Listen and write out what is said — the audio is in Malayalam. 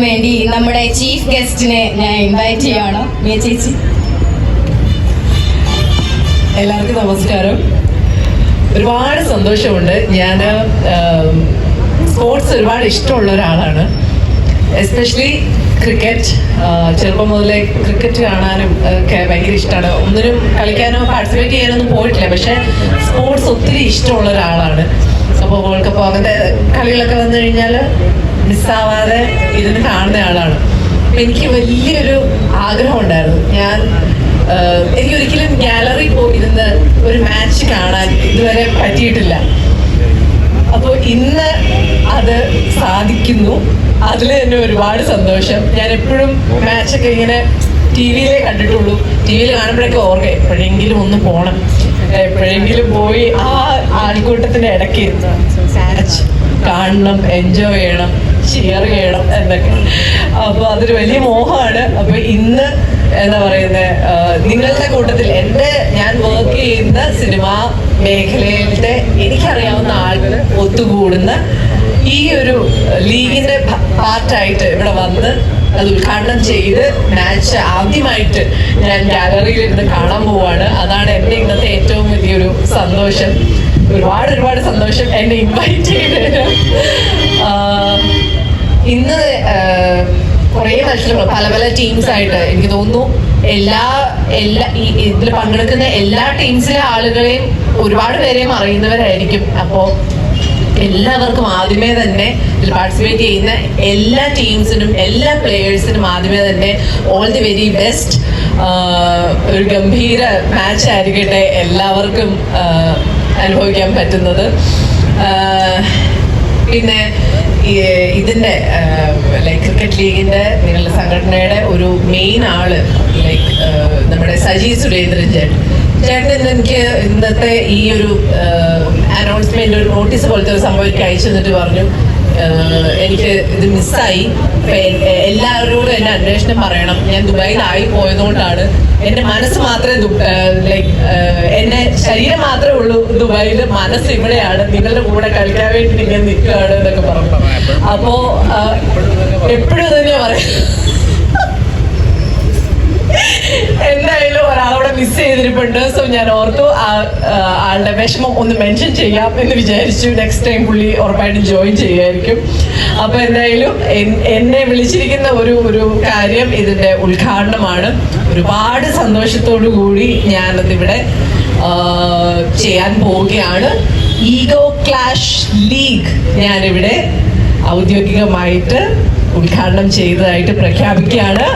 വേണ്ടി നമ്മുടെ ചീഫ് ഗസ്റ്റിനെ ഞാൻ ഇൻവൈറ്റ് ചെയ്യാണ്. മിയ ചേച്ചി. എല്ലാവർക്കും നമസ്കാരം. ഒരുപാട് സന്തോഷമുണ്ട്. ഞാൻ സ്പോർട്സ് ഒരുപാട് ഇഷ്ടമുള്ള ഒരാളാണ്. Especially cricket. ചെറുപ്പം മുതലേ ക്രിക്കറ്റ് കാണാനും ഒക്കെ ഭയങ്കര ഇഷ്ടമാണ്. ഒന്നിനും കളിക്കാനോ പാർട്ടിസിപ്പേറ്റ് ചെയ്യാനൊന്നും പോയിട്ടില്ല, പക്ഷെ സ്പോർട്സ് ഒത്തിരി ഇഷ്ടമുള്ള ഒരാളാണ്. അപ്പോൾ വേൾഡ് കപ്പ് അങ്ങനത്തെ കളികളൊക്കെ വന്നു കഴിഞ്ഞാൽ മിസ്സാവാതെ ഇരുന്ന് കാണുന്ന ആളാണ്. അപ്പം എനിക്ക് വലിയൊരു ആഗ്രഹം ഉണ്ടായിരുന്നു. എനിക്കൊരിക്കലും ഗാലറി പോയിരുന്ന് ഒരു മാച്ച് കാണാൻ ഇതുവരെ പറ്റിയിട്ടില്ല. അപ്പോൾ ഇന്ന് അത് സാധിക്കുന്നു. അതിൽ തന്നെ ഒരുപാട് സന്തോഷം. ഞാൻ എപ്പോഴും മാച്ചൊക്കെ ഇങ്ങനെ ടി വിയിലേ കണ്ടിട്ടുള്ളൂ. ടി വിയിൽ കാണുമ്പോഴൊക്കെ ഓർക്കുക എപ്പോഴെങ്കിലും ഒന്ന് പോകണം, എപ്പോഴെങ്കിലും പോയി ആ ആൾക്കൂട്ടത്തിൻ്റെ ഇടയ്ക്ക് മാച്ച് കാണണം, എൻജോയ് ചെയ്യണം, ഷെയർ ചെയ്യണം എന്നൊക്കെ. അപ്പോൾ അതൊരു വലിയ മോഹമാണ്. അപ്പോൾ ഇന്ന് എന്താ പറയുന്നത്, നിങ്ങളുടെ കൂട്ടത്തിൽ ഞാൻ വർക്ക് ചെയ്യുന്ന സിനിമാ മേഖലയിലെ എനിക്കറിയാവുന്ന ആളുകൾ ഒത്തുകൂടുന്ന ഈ ഒരു ലീഗിന്റെ പാർട്ടായിട്ട് ഇവിടെ വന്ന് അത് ഉദ്ഘാടനം ചെയ്ത് മാച്ച് ആദ്യമായിട്ട് ഞാൻ ഗാലറിയിൽ ഇരുന്ന് കാണാൻ പോവാണ്. അതാണ് എൻ്റെ ഇന്നത്തെ ഏറ്റവും വലിയൊരു സന്തോഷം. ഒരുപാട് സന്തോഷം എന്നെ ഇൻവൈറ്റ് ചെയ്തതിന്. ഇന്ന് കുറേ മത്സരങ്ങൾ പല ടീംസ് ആയിട്ട് എനിക്ക് തോന്നുന്നു എല്ലാ ഇതിൽ പങ്കെടുക്കുന്ന എല്ലാ ടീംസിലെ ആളുകളെയും ഒരുപാട് പേരെയും അറിയുന്നവരായിരിക്കും. അപ്പോൾ എല്ലാവർക്കും ആദ്യമേ തന്നെ ഇതിൽ പാർട്ടിസിപ്പേറ്റ് ചെയ്യുന്ന എല്ലാ ടീംസിനും എല്ലാ പ്ലേയേഴ്സിനും ആദ്യമേ തന്നെ ഓൾ ദി വെരി ബെസ്റ്റ്. ഒരു ഗംഭീര മാച്ച് ആയിരിക്കട്ടെ എല്ലാവർക്കും അനുഭവിക്കാൻ പറ്റുന്നത്. പിന്നെ ഇതിൻ്റെ ലൈക്ക് ക്രിക്കറ്റ് ലീഗിൻ്റെ നിങ്ങളുടെ സംഘടനയുടെ ഒരു മെയിൻ ആള് ലൈക്ക് നമ്മുടെ സജി സുരേന്ദ്രൻ ചേട്ടൻ എനിക്ക് ഇന്നത്തെ ഈ ഒരു അനൗൺസ്മെന്റ് ഒരു നോട്ടീസ് പോലത്തെ ഒരു സംഭവം എനിക്ക് അയച്ചു തന്നിട്ട് പറഞ്ഞു എനിക്ക് ഇത് മിസ്സായി, എല്ലാവരോടും എന്നെ അന്വേഷണം പറയണം. ഞാൻ ദുബായിലായി പോയതുകൊണ്ടാണ്. എൻ്റെ മനസ്സ് മാത്രമേ ലൈക്ക് എന്നെ ശരീരം മാത്രമേ ഉള്ളൂ ദുബായിൽ, മനസ്സ് ഇവിടെയാണ്, നിങ്ങളുടെ കൂടെ കളിക്കാൻ വേണ്ടി ഇങ്ങനെ നിൽക്കുകയാണ് എന്നൊക്കെ പറഞ്ഞു. അപ്പോൾ എപ്പോഴും തന്നെയാ പറയാം, എന്തായാലും ഒരാളവിടെ മിസ് ചെയ്തിരിപ്പുണ്ട്. സോ ഞാൻ ഓർത്തു ആളുടെ വിഷമം ഒന്ന് മെൻഷൻ ചെയ്യാം എന്ന് വിചാരിച്ചു. നെക്സ്റ്റ് ടൈം പുള്ളി ഉറപ്പായിട്ടും ജോയിൻ ചെയ്യുമായിരിക്കും. അപ്പൊ എന്തായാലും എന്നെ വിളിച്ചിരിക്കുന്ന ഒരു കാര്യം ഇതിന്റെ ഉദ്ഘാടനമാണ്. ഒരുപാട് സന്തോഷത്തോടു കൂടി ഞാനതിവിടെ ചെയ്യാൻ പോവുകയാണ്. ഈഗോ ക്ലാഷ് ലീഗ് ഞാനിവിടെ ഔദ്യോഗികമായിട്ട് ഉദ്ഘാടനം ചെയ്തതായിട്ട് പ്രഖ്യാപിക്കുകയാണ്.